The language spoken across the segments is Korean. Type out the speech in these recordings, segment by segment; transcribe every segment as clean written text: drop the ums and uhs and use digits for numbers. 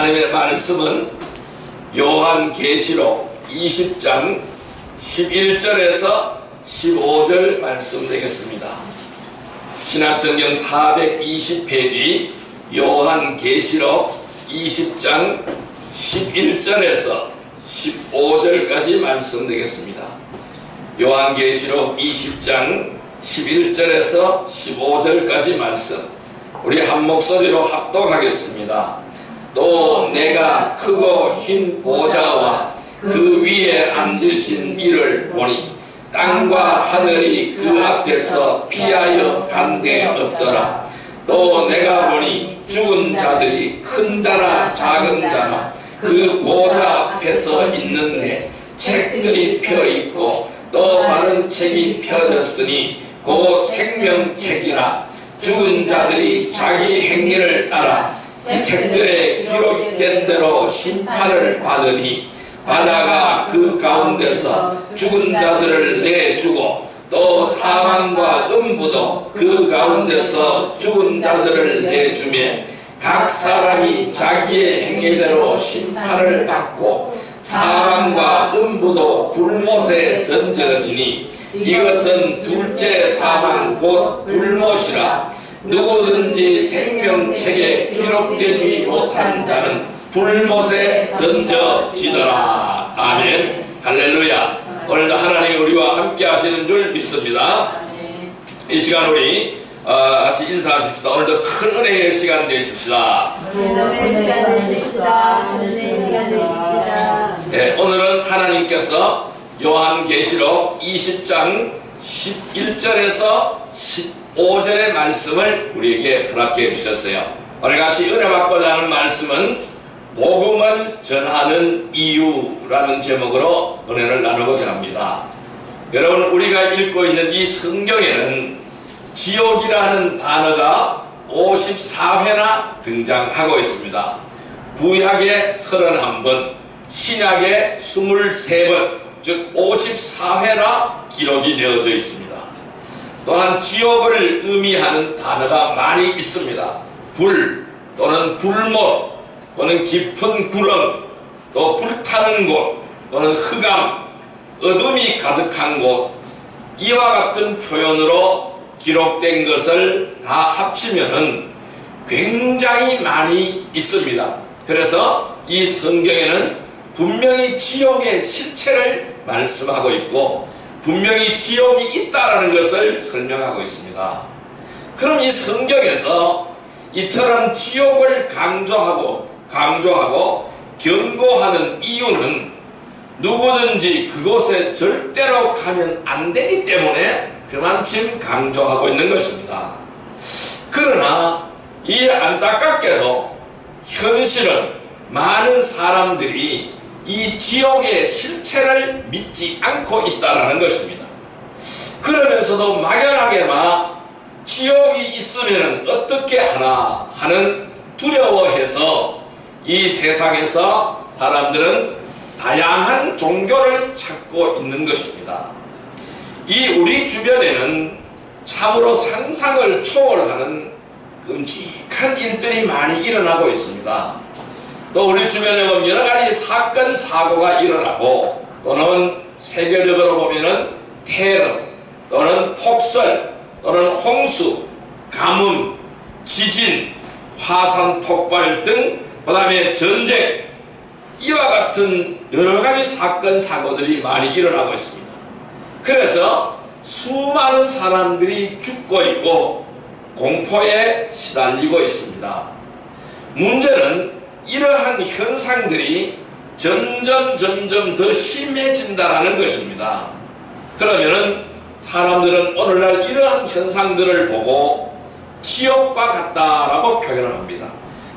하나님의 말씀은 요한계시록 20장 11절에서 15절 말씀 되겠습니다. 신약성경 420페이지 요한계시록 20장 11절에서 15절까지 말씀 되겠습니다. 요한계시록 20장 11절에서 15절까지 말씀, 우리 한 목소리로 합독하겠습니다. 또 내가 크고 흰 보좌와 그 위에 앉으신 이를 보니 땅과 하늘이 그 앞에서 피하여 간데 없더라. 또 내가 보니 죽은 자들이 큰 자나 작은 자나 그 보좌 앞에서 있는데 책들이 펴있고 또 다른 책이 펴졌으니 그 생명책이라. 죽은 자들이 자기 행위를 따라 책들에 기록된 대로 심판을 받으니 바다가 그 가운데서 죽은 자들을 내주고 또 사망과 음부도 그 가운데서 죽은 자들을 내주며 각 사람이 자기의 행위대로 심판을 받고 사망과 음부도 불못에 던져지니 이것은 둘째 사망 곧 불못이라. 누구든지 생명책에 기록되지 못한 자는 불못에 던져지더라. 아멘. 할렐루야. 오늘도 하나님 우리와 함께 하시는 줄 믿습니다. 이 시간 우리 같이 인사하십시다. 오늘도 큰 은혜의 시간 되십시다. 네, 오늘은 하나님께서 요한계시록 20장 11절에서 15절의 말씀을 우리에게 허락해 주셨어요. 오늘 같이 은혜 받고자 하는 말씀은 복음을 전하는 이유라는 제목으로 은혜를 나누고자 합니다. 여러분, 우리가 읽고 있는 이 성경에는 지옥이라는 단어가 54회나 등장하고 있습니다. 구약에 31번, 신약에 23번, 즉 54회나 기록이 되어져 있습니다. 또한 지옥을 의미하는 단어가 많이 있습니다. 불 또는 불못 또는 깊은 구름, 또 불타는 곳 또는 흑암, 어둠이 가득한 곳, 이와 같은 표현으로 기록된 것을 다 합치면은 굉장히 많이 있습니다. 그래서 이 성경에는 분명히 지옥의 실체를 말씀하고 있고 분명히 지옥이 있다라는 것을 설명하고 있습니다. 그럼 이 성경에서 이처럼 지옥을 강조하고 경고하는 이유는 누구든지 그곳에 절대로 가면 안 되기 때문에 그만큼 강조하고 있는 것입니다. 그러나 이 안타깝게도 현실은 많은 사람들이 이 지옥의 실체를 믿지 않고 있다는 것입니다. 그러면서도 막연하게 지옥이 있으면 어떻게 하나 하는 두려워해서 이 세상에서 사람들은 다양한 종교를 찾고 있는 것입니다. 이 우리 주변에는 참으로 상상을 초월하는 끔찍한 일들이 많이 일어나고 있습니다. 또 우리 주변에 보면 여러 가지 사건, 사고가 일어나고 또는 세계적으로 보면은 테러 또는 폭설 또는 홍수, 가뭄, 지진, 화산 폭발 등 그 다음에 전쟁, 이와 같은 여러 가지 사건, 사고들이 많이 일어나고 있습니다. 그래서 수많은 사람들이 죽고 있고 공포에 시달리고 있습니다. 문제는 이러한 현상들이 점점 더 심해진다는 것입니다. 그러면은 사람들은 오늘날 이러한 현상들을 보고 지옥과 같다라고 표현을 합니다.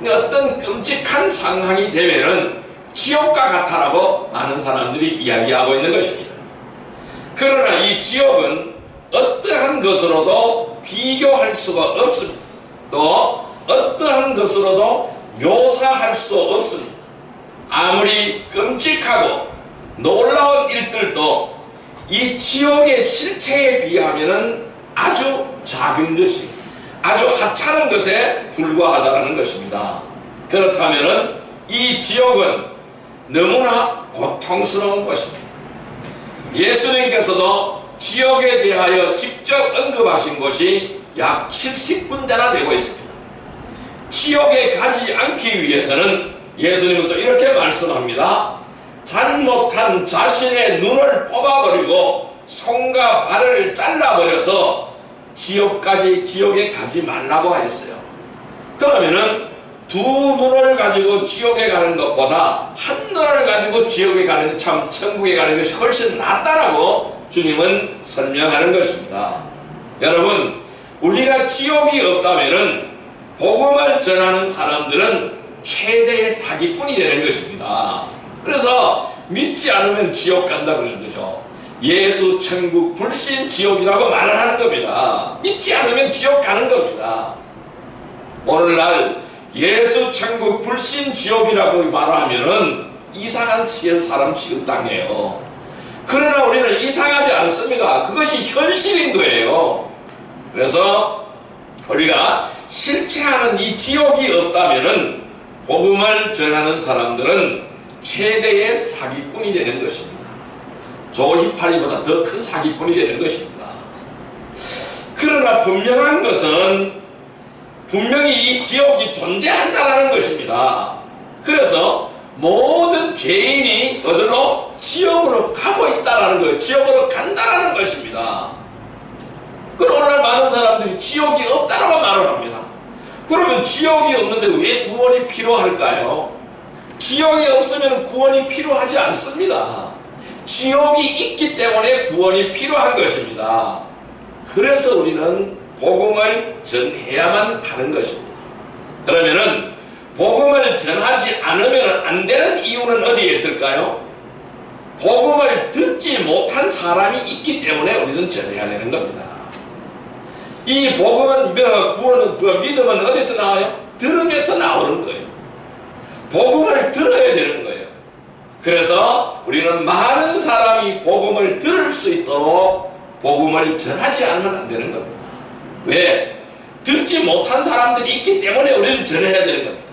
어떤 끔찍한 상황이 되면은 지옥과 같다라고 많은 사람들이 이야기하고 있는 것입니다. 그러나 이 지옥은 어떠한 것으로도 비교할 수가 없습니다. 또 어떠한 것으로도 묘사할 수도 없습니다. 아무리 끔찍하고 놀라운 일들도 이 지옥의 실체에 비하면 아주 작은 것이, 아주 하찮은 것에 불과하다는 것입니다. 그렇다면 이 지옥은 너무나 고통스러운 것입니다. 예수님께서도 지옥에 대하여 직접 언급하신 곳이 약 70군데나 되고 있습니다. 지옥에 가지 않기 위해서는 예수님은 또 이렇게 말씀합니다. 잘못한 자신의 눈을 뽑아버리고 손과 발을 잘라버려서 지옥에 가지 말라고 하였어요. 그러면은 두 눈을 가지고 지옥에 가는 것보다 한 눈을 가지고 지옥에 가는, 참 천국에 가는 것이 훨씬 낫다라고 주님은 설명하는 것입니다. 여러분, 우리가 지옥이 없다면은 복음을 전하는 사람들은 최대의 사기꾼이 되는 것입니다. 그래서 믿지 않으면 지옥 간다 그러는 거죠. 예수, 천국, 불신, 지옥이라고 말을 하는 겁니다. 믿지 않으면 지옥 가는 겁니다. 오늘날 예수, 천국, 불신, 지옥이라고 말하면은 이상한 사람 취급당해요. 그러나 우리는 이상하지 않습니다. 그것이 현실인 거예요. 그래서 우리가 실체하는 이 지옥이 없다면은 복음을 전하는 사람들은 최대의 사기꾼이 되는 것입니다. 조히파리보다 더 큰 사기꾼이 되는 것입니다. 그러나 분명한 것은 분명히 이 지옥이 존재한다는 것입니다. 그래서 모든 죄인이 어디로? 지옥으로 가고 있다는 거예요. 지옥으로 간다는 것입니다. 그럼 오늘날 많은 사람들이 지옥이 없다고 말을 합니다. 그러면 지옥이 없는데 왜 구원이 필요할까요? 지옥이 없으면 구원이 필요하지 않습니다. 지옥이 있기 때문에 구원이 필요한 것입니다. 그래서 우리는 복음을 전해야만 하는 것입니다. 그러면은 복음을 전하지 않으면 안 되는 이유는 어디에 있을까요? 복음을 듣지 못한 사람이 있기 때문에 우리는 전해야 되는 겁니다. 이 복음은, 구원은, 믿음은 어디서 나와요? 들음에서 나오는 거예요. 복음을 들어야 되는 거예요. 그래서 우리는 많은 사람이 복음을 들을 수 있도록 복음을 전하지 않으면 안 되는 겁니다. 왜? 듣지 못한 사람들이 있기 때문에 우리는 전해야 되는 겁니다.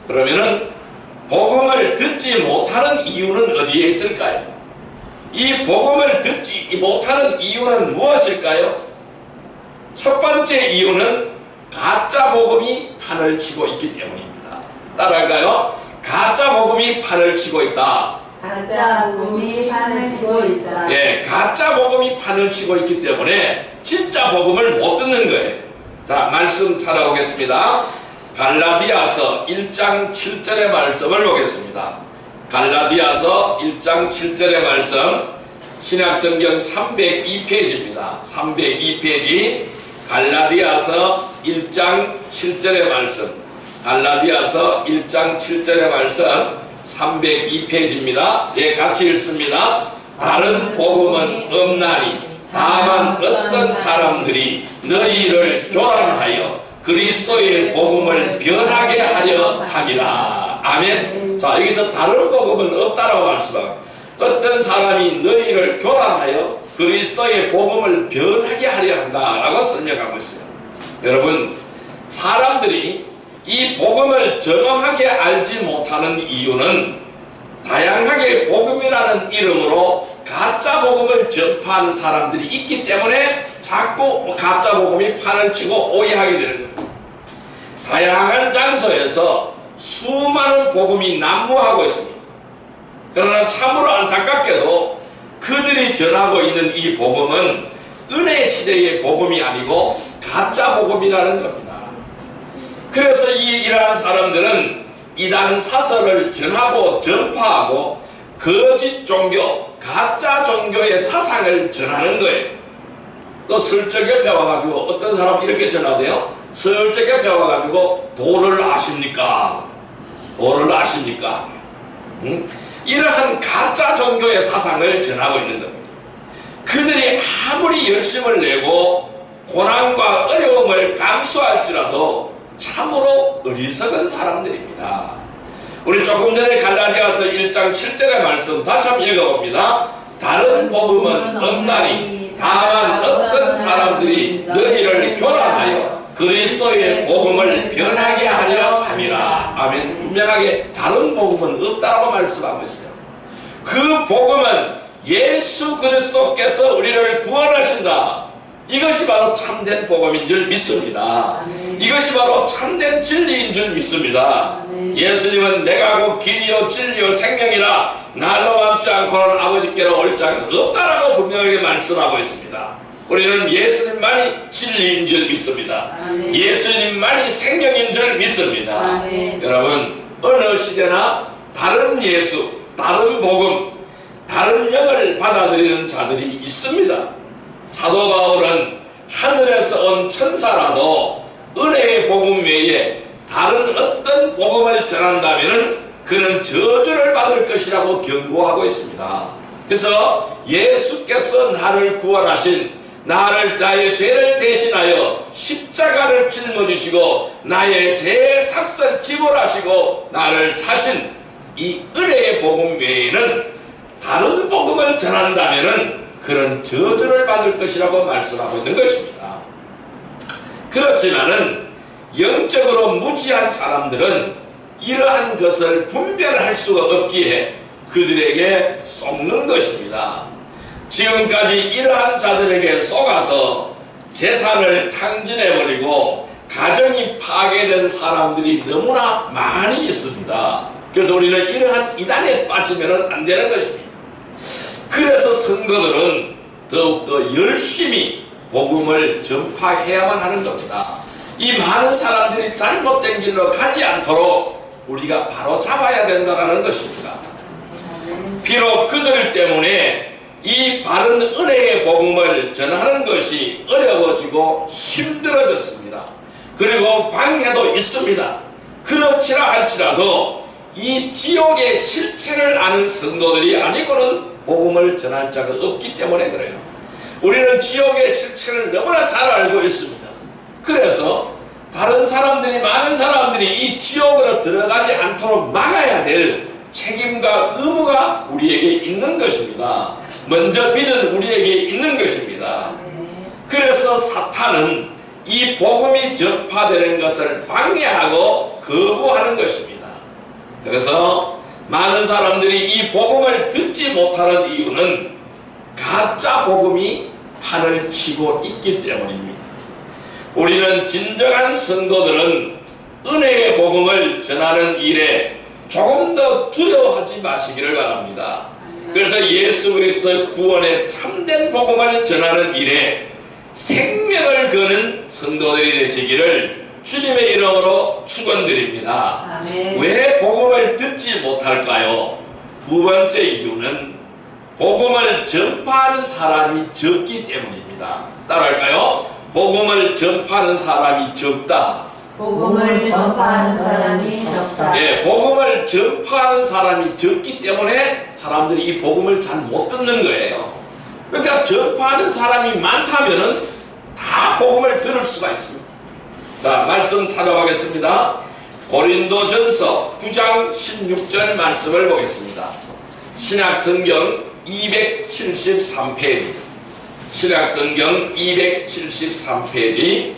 그러면은 복음을 듣지 못하는 이유는 어디에 있을까요? 이 복음을 듣지 못하는 이유는 무엇일까요? 첫 번째 이유는 가짜 복음이 판을 치고 있기 때문입니다. 따라할까요? 가짜 복음이 판을 치고 있다. 가짜 복음이 판을 치고 있다. 예, 가짜 복음이 판을 치고 있기 때문에 진짜 복음을 못 듣는 거예요. 자, 말씀 찾아오겠습니다. 갈라디아서 1장 7절의 말씀을 보겠습니다. 갈라디아서 1장 7절의 말씀, 신약성경 302페이지입니다. 302페이지 갈라디아서 1장 7절의 말씀, 갈라디아서 1장 7절의 말씀 302페이지입니다. 예, 같이 읽습니다. 다른 복음은 없나니 다만 어떤 사람들이 너희를 교란하여 그리스도의 복음을 변하게 하려 함이라. 아멘. 자, 여기서 다른 복음은 없다라고 말씀하고, 어떤 사람이 너희를 교란하여 그리스도의 복음을 변하게 하려 한다라고 설명하고 있어요. 여러분, 사람들이 이 복음을 정확하게 알지 못하는 이유는 다양하게 복음이라는 이름으로 가짜 복음을 전파하는 사람들이 있기 때문에 자꾸 가짜 복음이 판을 치고 오해하게 되는 거예요. 다양한 장소에서 수많은 복음이 난무하고 있습니다. 그러나 참으로 안타깝게도 그들이 전하고 있는 이 복음은 은혜 시대의 복음이 아니고 가짜 복음이라는 겁니다. 그래서 이러한 사람들은 이단 사설을 전하고 전파하고 거짓 종교, 가짜 종교의 사상을 전하는 거예요. 또 슬쩍 옆에 와가지고 어떤 사람이 이렇게 전하대요. 슬쩍 옆에 와가지고 도를 아십니까? 도를 아십니까? 응? 이러한 가짜 종교의 사상을 전하고 있는 겁니다. 그들이 아무리 열심을 내고 고난과 어려움을 감수할지라도 참으로 어리석은 사람들입니다. 우리 조금 전에 갈라디아서 1장 7절의 말씀 다시 한번 읽어봅니다. 다른 복음은 없나니 다만 어떤 사람들이 너희를 교란하여 그리스도의 복음을 변하게 하려 함이라. 아멘. 분명하게 다른 복음은 없다고 말씀하고 있어요. 그 복음은 예수 그리스도께서 우리를 구원하신다. 이것이 바로 참된 복음인 줄 믿습니다. 이것이 바로 참된 진리인 줄 믿습니다. 예수님은 내가 곧 길이요 진리요 생명이라 날로 맘지 않고는 아버지께로 올 자가 없다라고 분명하게 말씀하고 있습니다. 우리는 예수님만이 진리인 줄 믿습니다. 예수님만이 생명인 줄 믿습니다. 여러분, 어느 시대나 다른 예수, 다른 복음, 다른 영을 받아들이는 자들이 있습니다. 사도 바울은 하늘에서 온 천사라도 은혜의 복음 외에 다른 어떤 복음을 전한다면 그는 저주를 받을 것이라고 경고하고 있습니다. 그래서 예수께서 나를 구원하신, 나의 죄를 대신하여 십자가를 짊어지시고 나의 죄의 삭을 지불하시고 나를 사신 이 은혜의 복음 외에는 다른 복음을 전한다면 그런 저주를 받을 것이라고 말씀하고 있는 것입니다. 그렇지만은 영적으로 무지한 사람들은 이러한 것을 분별할 수가 없기에 그들에게 속는 것입니다. 지금까지 이러한 자들에게 속아서 재산을 탕진해버리고 가정이 파괴된 사람들이 너무나 많이 있습니다. 그래서 우리는 이러한 이단에 빠지면 안 되는 것입니다. 그래서 성도들은 더욱더 열심히 복음을 전파해야만 하는 겁니다. 이 많은 사람들이 잘못된 길로 가지 않도록 우리가 바로 잡아야 된다는 것입니다. 비록 그들 때문에 이 바른 은혜의 복음을 전하는 것이 어려워지고 힘들어졌습니다. 그리고 방해도 있습니다. 그렇지라 할지라도 이 지옥의 실체를 아는 성도들이 아니고는 복음을 전할 자가 없기 때문에 그래요. 우리는 지옥의 실체를 너무나 잘 알고 있습니다. 그래서 다른 사람들이, 많은 사람들이 이 지옥으로 들어가지 않도록 막아야 될 책임과 의무가 우리에게 있는 것입니다. 먼저 믿은 우리에게 있는 것입니다. 그래서 사탄은 이 복음이 전파되는 것을 방해하고 거부하는 것입니다. 그래서 많은 사람들이 이 복음을 듣지 못하는 이유는 가짜 복음이 판을 치고 있기 때문입니다. 우리는 진정한 성도들은 은혜의 복음을 전하는 일에 조금 더 두려워하지 마시기를 바랍니다. 그래서 예수 그리스도의 구원의 참된 복음을 전하는 일에 생명을 거는 성도들이 되시기를 주님의 이름으로 축원드립니다. 왜 복음을 듣지 못할까요? 두 번째 이유는 복음을 전파하는 사람이 적기 때문입니다. 따라할까요? 복음을 전파하는 사람이 적다. 복음을 전파하는 사람이 적다. 예, 복음을 전파하는 사람이 적기 때문에 사람들이 이 복음을 잘 못 듣는 거예요. 그러니까 전파하는 사람이 많다면은 다 복음을 들을 수가 있습니다. 자, 말씀 찾아가겠습니다. 고린도전서 9장 16절 말씀을 보겠습니다. 신약성경 273페이지, 신약성경 273페이지,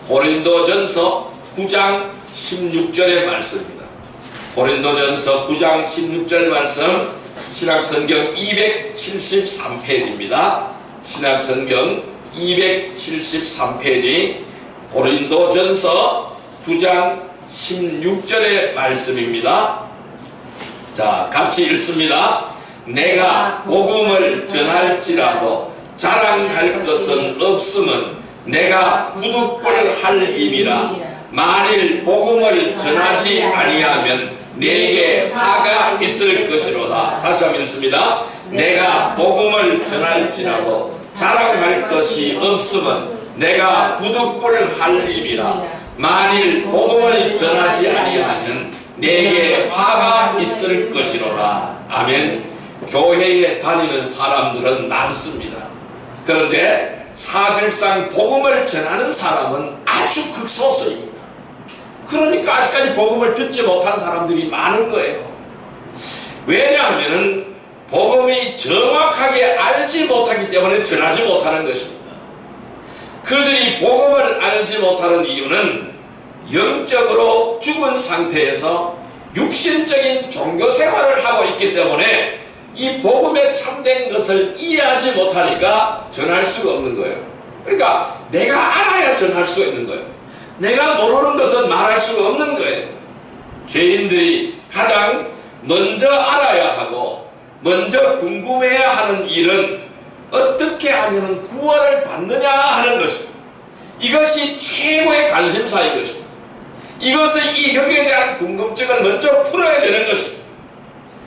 고린도전서 9장 16절의 말씀입니다. 고린도전서 9장 16절 말씀, 신약성경 273페이지입니다. 신약성경 273페이지, 고린도전서 9장 16절의 말씀입니다. 자, 같이 읽습니다. 내가 복음을 전할지라도 자랑할 것은 없음은 내가 부득불 할 임이라. 만일 복음을 전하지 아니하면 내게 화가 있을 것이로다. 다시 한번 읽습니다. 내가 복음을 전할지라도 자랑할 것이 없음은 내가 부득불 할 임이라. 만일 복음을 전하지 아니하면 내게 화가 있을 것이로다. 아멘. 교회에 다니는 사람들은 많습니다. 그런데 사실상 복음을 전하는 사람은 아주 극소수입니다. 그러니까 아직까지 복음을 듣지 못한 사람들이 많은 거예요. 왜냐하면 복음이 정확하게 알지 못하기 때문에 전하지 못하는 것입니다. 그들이 복음을 알지 못하는 이유는 영적으로 죽은 상태에서 육신적인 종교 생활을 하고 있기 때문에 이 복음에 참된 것을 이해하지 못하니까 전할 수가 없는 거예요. 그러니까 내가 알아야 전할 수가 있는 거예요. 내가 모르는 것은 말할 수가 없는 거예요. 죄인들이 가장 먼저 알아야 하고 먼저 궁금해야 하는 일은 어떻게 하면 구원을 받느냐 하는 것입니다. 이것이 최고의 관심사인 것입니다. 이것의 이 혁에 대한 궁금증을 먼저 풀어야 되는 것입니다.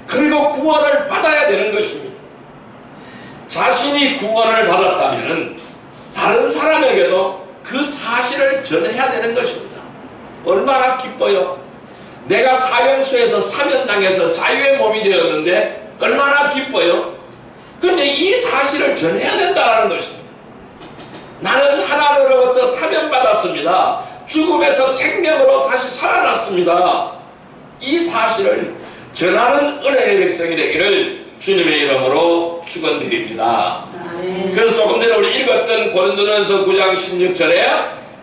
그리고 구원을 받아야 되는 것입니다. 자신이 구원을 받았다면 다른 사람에게도 그 사실을 전해야 되는 것입니다. 얼마나 기뻐요. 내가 사형수에서 사면당해서 자유의 몸이 되었는데 얼마나 기뻐요. 그런데 이 사실을 전해야 된다는 것입니다. 나는 하나님으로부터 사면받았습니다. 죽음에서 생명으로 다시 살아났습니다. 이 사실을 전하는 은혜의 백성이 되기를 주님의 이름으로 축원드립니다. 그래서 조금 전에 우리 읽었던 고린도전서 9장 16절에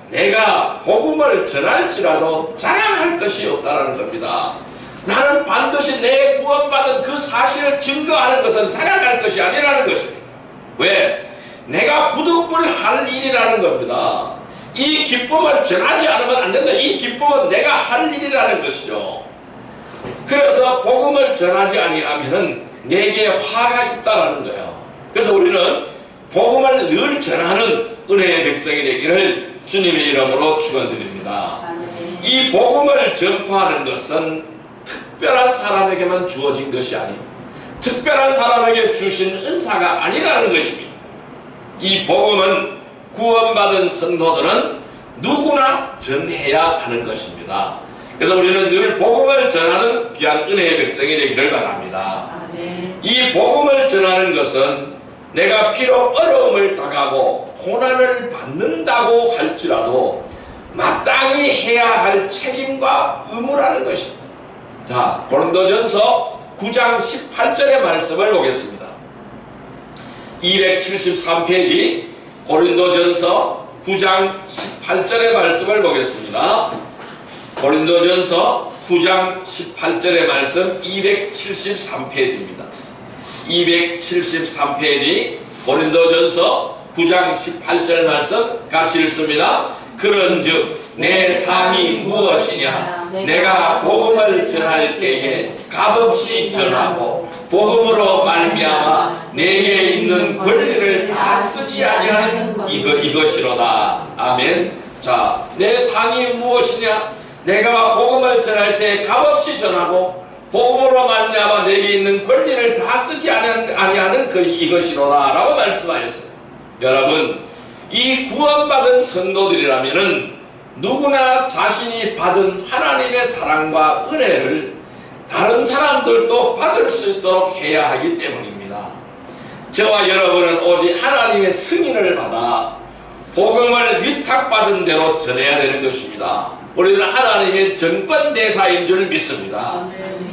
내가 복음을 전할지라도 자랑할 것이 없다는 겁니다. 나는 반드시 내 구원받은 그 사실을 증거하는 것은 자랑할 것이 아니라는 것입니다. 왜? 내가 부득불할 일이라는 겁니다. 이 기쁨을 전하지 않으면 안 된다. 이 기쁨은 내가 할 일이라는 것이죠. 그래서 복음을 전하지 아니하면은 내게 화가 있다라는 거예요. 그래서 우리는 복음을 늘 전하는 은혜의 백성이 되기를 주님의 이름으로 축원드립니다. 이 복음을 전파하는 것은 특별한 사람에게만 주어진 것이 아니고 특별한 사람에게 주신 은사가 아니라는 것입니다. 이 복음은 구원받은 성도들은 누구나 전해야 하는 것입니다. 그래서 우리는 늘 복음을 전하는 귀한 은혜의 백성이 되기를 바랍니다. 이 복음을 전하는 것은 내가 비록 어려움을 당하고 고난을 받는다고 할지라도 마땅히 해야 할 책임과 의무라는 것입니다. 자, 고린도전서 9장 18절의 말씀을 보겠습니다. 273페이지 고린도전서 9장 18절의 말씀을 보겠습니다. 고린도전서 9장 18절의 말씀 273페이지입니다. 273페이지 고린도전서 9장 18절 말씀 같이 읽습니다. 그런즉 내 상이 무엇이냐? 내가 복음을 전할 때에 값없이 전하고 복음으로 말미암아 내게 있는 권리를 다 쓰지 아니하는 이것이로다. 아멘. 자, 내 상이 무엇이냐? 내가 복음을 전할 때 값없이 전하고 복음으로 말미암아 내게 있는 권리를 다 쓰지 아니하는 이것이로다 라고 말씀하셨어요. 여러분, 이 구원받은 성도들이라면은 누구나 자신이 받은 하나님의 사랑과 은혜를 다른 사람들도 받을 수 있도록 해야 하기 때문입니다. 저와 여러분은 오직 하나님의 승인을 받아 복음을 위탁받은 대로 전해야 되는 것입니다. 우리는 하나님의 정권대사인 줄 믿습니다.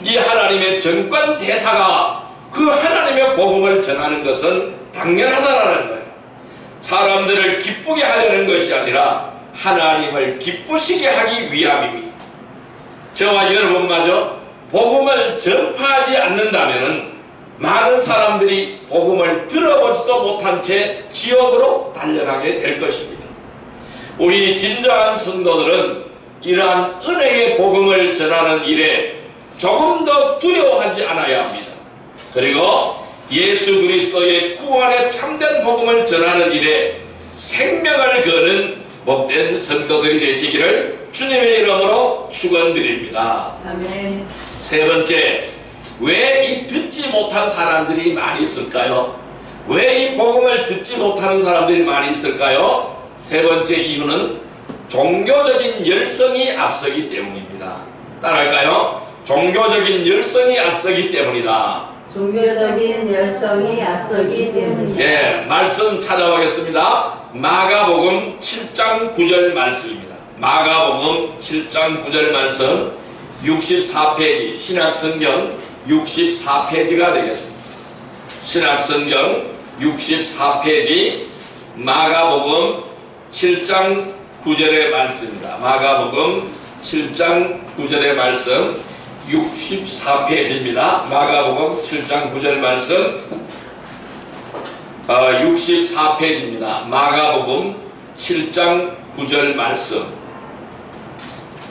이 하나님의 정권대사가 그 하나님의 복음을 전하는 것은 당연하다라는 거예요. 사람들을 기쁘게 하려는 것이 아니라 하나님을 기쁘시게 하기 위함입니다. 저와 여러분마저 복음을 전파하지 않는다면 많은 사람들이 복음을 들어보지도 못한 채 지옥으로 달려가게 될 것입니다. 우리 진정한 성도들은 이러한 은혜의 복음을 전하는 일에 조금 더 두려워하지 않아야 합니다. 그리고 예수 그리스도의 구원의 참된 복음을 전하는 일에 생명을 거는 복된 성도들이 되시기를 주님의 이름으로 축원드립니다. 아멘. 세 번째, 왜 이 듣지 못한 사람들이 많이 있을까요? 왜 이 복음을 듣지 못하는 사람들이 많이 있을까요? 세 번째 이유는 종교적인 열성이 앞서기 때문입니다. 따라할까요? 종교적인 열성이 앞서기 때문이다. 종교적인 열성이 앞서기 때문이다. 예, 말씀 찾아보겠습니다. 마가복음 7장 9절 말씀입니다. 마가복음 7장 9절 말씀 64페이지 신약성경 64페이지가 되겠습니다. 신약성경 64페이지 마가복음 7장 9절의 말씀입니다. 마가복음 7장 9절의 말씀 64페이지입니다. 마가복음 7장 9절 말씀 64페이지입니다. 마가복음 7장 9절 말씀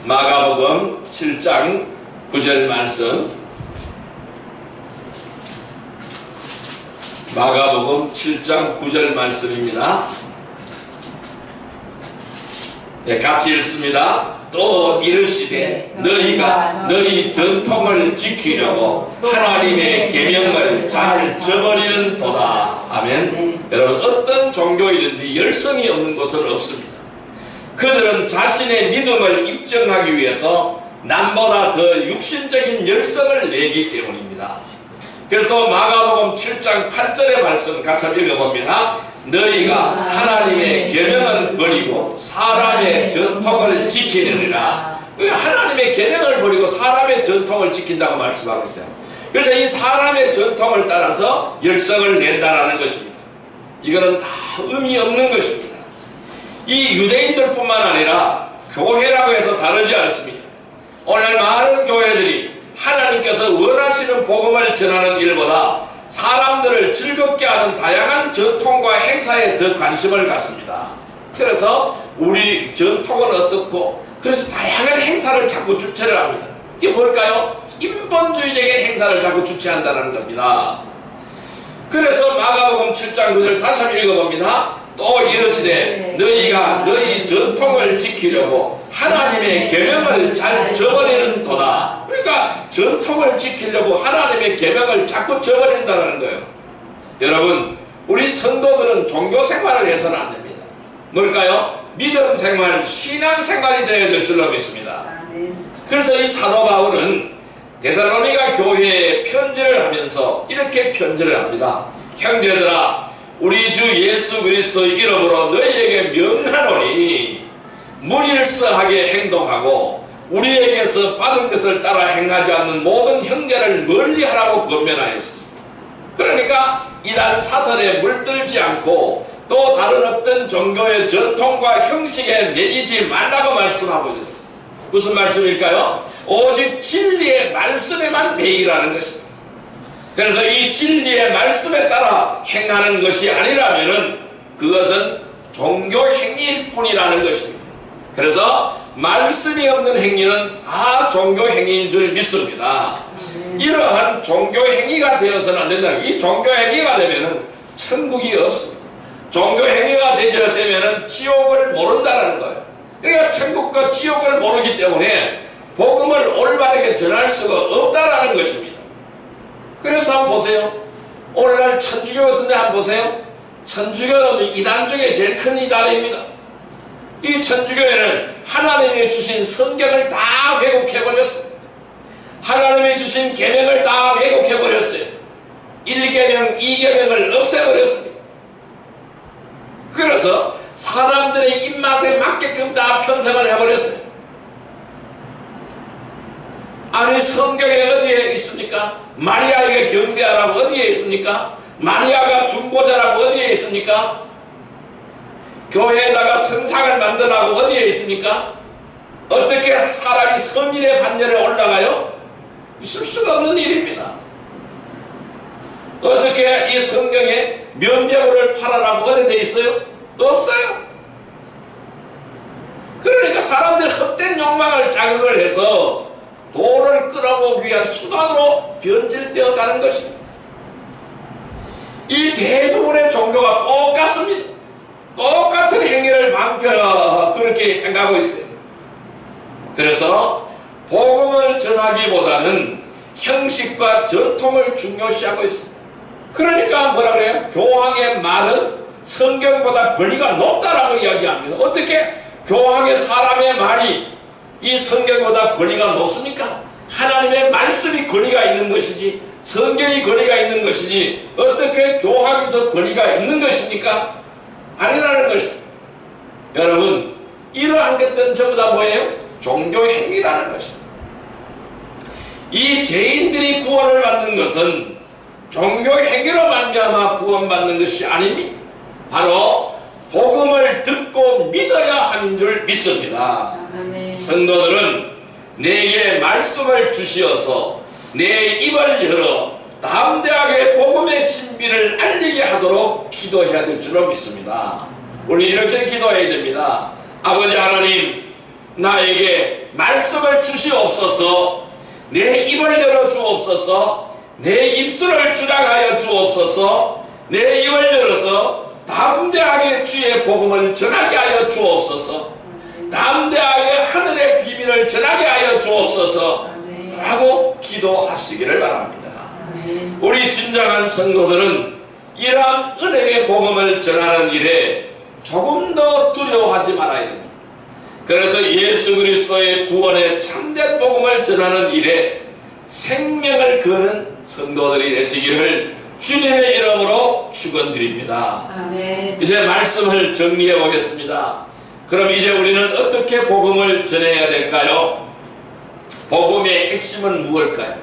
마가복음 7장 9절 말씀 마가복음 7장 9절 말씀입니다. 네, 같이 읽습니다. 또 이르시되 너희가 너희 전통을 지키려고 하나님의 계명을 잘 저버리는 도다. 아멘. 여러분, 어떤 종교이든지 열성이 없는 곳은 없습니다. 그들은 자신의 믿음을 입증하기 위해서 남보다 더 육신적인 열성을 내기 때문입니다. 그래서 또 마가복음 7장 8절의 말씀 같이 읽어봅니다. 너희가 하나님의 계명을 버리고 사람의 전통을 지키느니라. 하나님의 계명을 버리고 사람의 전통을 지킨다고 말씀하고 있어요. 그래서 이 사람의 전통을 따라서 열성을 낸다라는 것입니다. 이거는 다 의미 없는 것입니다. 이 유대인들뿐만 아니라 교회라고 해서 다르지 않습니다. 오늘 많은 교회들이 하나님께서 원하시는 복음을 전하는 일보다 사람들을 즐겁게 하는 다양한 전통과 행사에 더 관심을 갖습니다. 그래서 우리 전통은 어떻고, 그래서 다양한 행사를 자꾸 주최를 합니다. 이게 뭘까요? 인본주의적인 행사를 자꾸 주최한다는 겁니다. 그래서 마가복음 7장 9절 다시 한번 읽어봅니다. 또 이르시되 너희가 너희 전통을 지키려고 하나님의 계명을 잘 저버리는 도다. 그러니까 전통을 지키려고 하나님의 계명을 자꾸 저버린다는 거예요. 여러분, 우리 성도들은 종교 생활을 해서는 안 됩니다. 뭘까요? 믿음 생활, 신앙 생활이 되어야 될 줄로 믿습니다. 그래서 이 사도 바울은 데살로니가 교회에 편지를 하면서 이렇게 편지를 합니다. 형제들아, 우리 주 예수 그리스도의 이름으로 너희에게 명하노니 무질서하게 행동하고 우리에게서 받은 것을 따라 행하지 않는 모든 형제를 멀리하라고 권면하였습니다. 그러니까 이단 사설에 물들지 않고 또 다른 어떤 종교의 전통과 형식에 매이지 말라고 말씀하고 있습니다. 무슨 말씀일까요? 오직 진리의 말씀에만 매이라는 것입니다. 그래서 이 진리의 말씀에 따라 행하는 것이 아니라면은 그것은 종교 행위일 뿐이라는 것입니다. 그래서 말씀이 없는 행위는 다 종교 행위인 줄 믿습니다. 이러한 종교 행위가 되어서는 안 된다. 이 종교 행위가 되면은 천국이 없습니다. 종교 행위가 되면은 지옥을 모른다라는 거예요. 그러니까 천국과 지옥을 모르기 때문에 복음을 올바르게 전할 수가 없다라는 것입니다. 그래서 한번 보세요. 오늘날 천주교 같은 데 한번 보세요. 천주교는 이단 중에 제일 큰 이단입니다. 이 천주교회는 하나님이 주신 성경을 다 왜곡해버렸어요. 하나님이 주신 계명을 다 왜곡해버렸어요. 1계명, 2계명을 없애버렸습니다. 그래서 사람들의 입맛에 맞게끔 다 편성을 해버렸어요. 아니, 성경에 어디에 있습니까? 마리아에게 경배하라고 어디에 있습니까? 마리아가 중보자라고 어디에 있습니까? 교회에다가 성상을 만들라고 어디에 있습니까? 어떻게 사람이 성인의 반열에 올라가요? 있을 수가 없는 일입니다. 어떻게 이 성경에 면죄부를 팔아라고 어디 돼 있어요? 없어요. 그러니까 사람들 헛된 욕망을 자극을 해서 돈을 끌어모으기 위한 수단으로 변질되어 가는 것입니다. 이 대부분의 종교가 똑같습니다. 똑같은 행위를 그렇게 행하고 있어요. 그래서 복음을 전하기보다는 형식과 전통을 중요시하고 있습니다. 그러니까 뭐라 그래요? 교황의 말은 성경보다 권위가 높다라고 이야기합니다. 어떻게 교황의 사람의 말이 이 성경보다 권위가 높습니까? 하나님의 말씀이 권위가 있는 것이지 성경이 권위가 있는 것이지 어떻게 교황이 더 권위가 있는 것입니까? 아니라는 것입니다. 여러분, 이러한 것들은 전부 다 뭐예요? 종교 행위라는 것입니다. 이 죄인들이 구원을 받는 것은 종교 행위로 말미암아 구원받는 것이 아닙니다. 바로 복음을 듣고 믿어야 하는 줄 믿습니다. 아멘. 성도들은 내게 말씀을 주시어서 내 입을 열어 담대하게 복음의 신비를 알리게 하도록 기도해야 될 줄로 믿습니다. 우리 이렇게 기도해야 됩니다. 아버지 하나님, 나에게 말씀을 주시옵소서. 내 입을 열어 주옵소서. 내 입술을 주장하여 주옵소서. 내 입을 열어서 담대하게 주의 복음을 전하게 하여 주옵소서. 담대하게 하늘의 비밀을 전하게 하여 주옵소서 라고 기도하시기를 바랍니다. 우리 진정한 성도들은 이러한 은혜의 복음을 전하는 일에 조금 더 두려워하지 말아야 됩니다. 그래서 예수 그리스도의 구원의 참된 복음을 전하는 일에 생명을 거는 성도들이 되시기를 주님의 이름으로 축원드립니다. 아멘. 이제 말씀을 정리해 보겠습니다. 그럼 이제 우리는 어떻게 복음을 전해야 될까요? 복음의 핵심은 무엇일까요?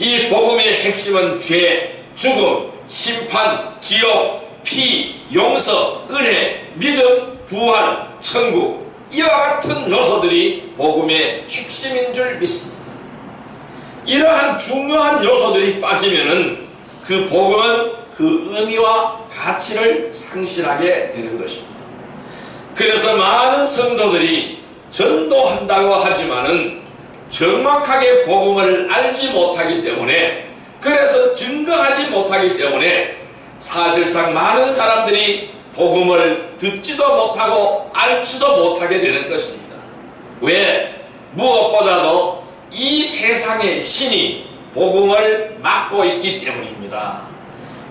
이 복음의 핵심은 죄, 죽음, 심판, 지옥, 피, 용서, 은혜, 믿음, 부활, 천국, 이와 같은 요소들이 복음의 핵심인 줄 믿습니다. 이러한 중요한 요소들이 빠지면은 그 복음은 그 의미와 가치를 상실하게 되는 것입니다. 그래서 많은 성도들이 전도한다고 하지만은 정확하게 복음을 알지 못하기 때문에, 그래서 증거하지 못하기 때문에 사실상 많은 사람들이 복음을 듣지도 못하고 알지도 못하게 되는 것입니다. 왜? 무엇보다도 이 세상의 신이 복음을 막고 있기 때문입니다.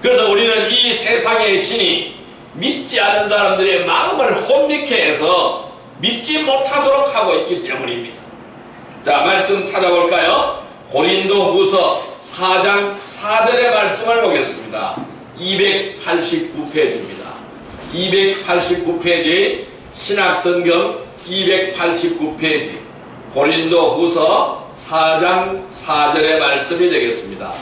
그래서 우리는 이 세상의 신이 믿지 않은 사람들의 마음을 혼미케 해서 믿지 못하도록 하고 있기 때문입니다. 자, 말씀 찾아볼까요? 고린도후서 4장 4절의 말씀을 보겠습니다. 289페이지입니다. 289페이지, 신약성경 289페이지, 고린도후서 4장 4절의 말씀이 되겠습니다.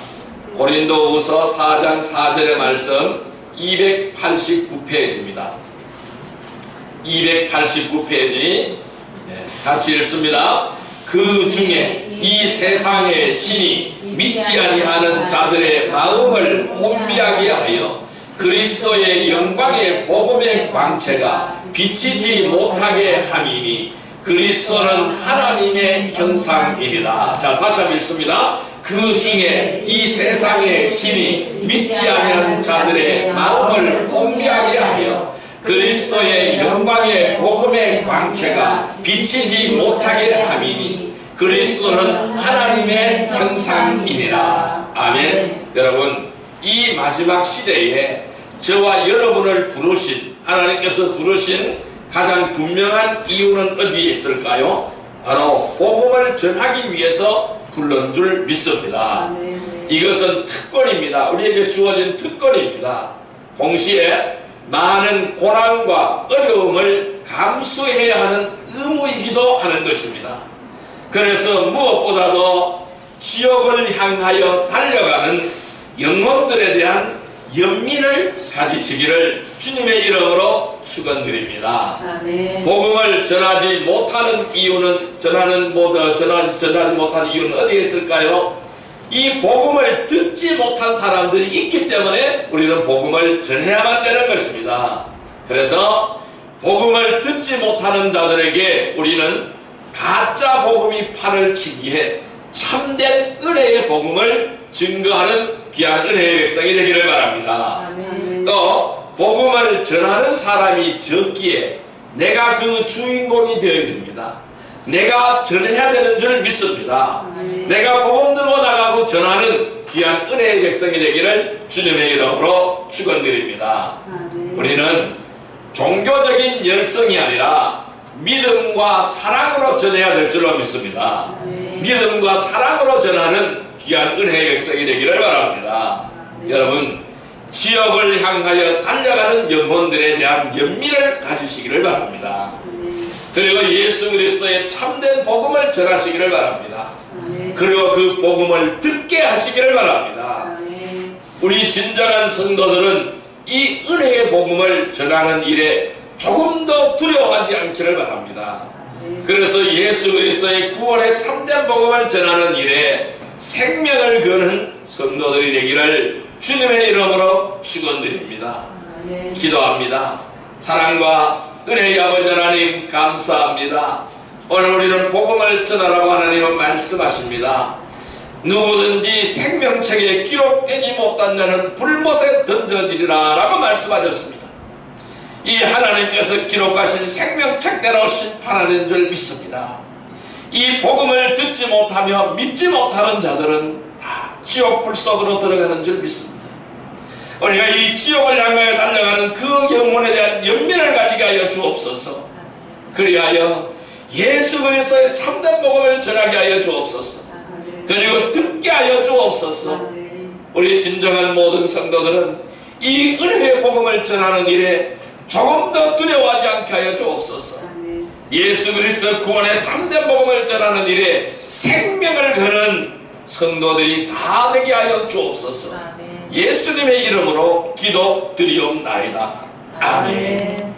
고린도후서 4장 4절의 말씀 289페이지입니다. 289페이지 같이 읽습니다. 그 중에 이 세상의 신이 믿지 아니하는 자들의 마음을 혼미하게 하여 그리스도의 영광의 복음의 광채가 비치지 못하게 함이니 그리스도는 하나님의 형상이니라. 자, 다시 한번 읽습니다. 그 중에 이 세상의 신이 믿지 아니하는 자들의 마음을 혼미하게 하여 그리스도의 영광의 복음의 광채가 비치지 못하게 함이니 그리스도는 하나님의 형상이니라. 아멘. 여러분, 이 마지막 시대에 저와 여러분을 부르신, 하나님께서 부르신 가장 분명한 이유는 어디에 있을까요? 바로 복음을 전하기 위해서 불른 줄 믿습니다. 이것은 특권입니다. 우리에게 주어진 특권입니다. 동시에 많은 고난과 어려움을 감수해야 하는 의무이기도 하는 것입니다. 그래서 무엇보다도 지옥을 향하여 달려가는 영혼들에 대한 연민을 가지시기를 주님의 이름으로 축원드립니다. 복음을 전하지 못하는 이유는 전하지 못하는 이유는 어디에 있을까요? 이 복음을 듣지 못한 사람들이 있기 때문에 우리는 복음을 전해야만 되는 것입니다. 그래서 복음을 듣지 못하는 자들에게 우리는 가짜 복음이 판을 치기에 참된 은혜의 복음을 증거하는 귀한 은혜의 백성이 되기를 바랍니다. 또 복음을 전하는 사람이 적기에 내가 그 주인공이 되어야 됩니다. 내가 전해야 되는 줄 믿습니다. 내가 복음 들고 나가고 전하는 귀한 은혜의 백성이 되기를 주님의 이름으로 축원드립니다. 우리는 종교적인 열성이 아니라 믿음과 사랑으로 전해야 될 줄로 믿습니다. 믿음과 사랑으로 전하는 귀한 은혜의 백성이 되기를 바랍니다. 여러분, 지옥을 향하여 달려가는 영혼들에 대한 연민을 가지시기를 바랍니다. 그리고 예수 그리스도의 참된 복음을 전하시기를 바랍니다. 그리고 그 복음을 듣게 하시기를 바랍니다. 우리 진정한 성도들은 이 은혜의 복음을 전하는 일에 조금 더 두려워하지 않기를 바랍니다. 그래서 예수 그리스도의 구원의 참된 복음을 전하는 일에 생명을 거는 성도들이 되기를 주님의 이름으로 축원드립니다. 기도합니다. 사랑과 은혜의 아버지 하나님 감사합니다. 오늘 우리는 복음을 전하라고 하나님은 말씀하십니다. 누구든지 생명책에 기록되지 못한 자는 불못에 던져지리라 라고 말씀하셨습니다. 이 하나님께서 기록하신 생명책대로 심판하는 줄 믿습니다. 이 복음을 듣지 못하며 믿지 못하는 자들은 다 지옥 불 속으로 들어가는 줄 믿습니다. 우리가 이 지옥을 향하여 달려가는 그 영혼에 대한 연민을 가지게 하여 주옵소서. 그리하여 예수 그리스도의 참된 복음을 전하게 하여 주옵소서. 그리고 듣게 하여 주옵소서. 우리 진정한 모든 성도들은 이 은혜의 복음을 전하는 일에 조금 더 두려워하지 않게 하여 주옵소서. 예수 그리스도 구원의 참된 복음을 전하는 일에 생명을 거는 성도들이 다 되게 하여 주옵소서. 예수님의 이름으로 기도드리옵나이다. 아멘.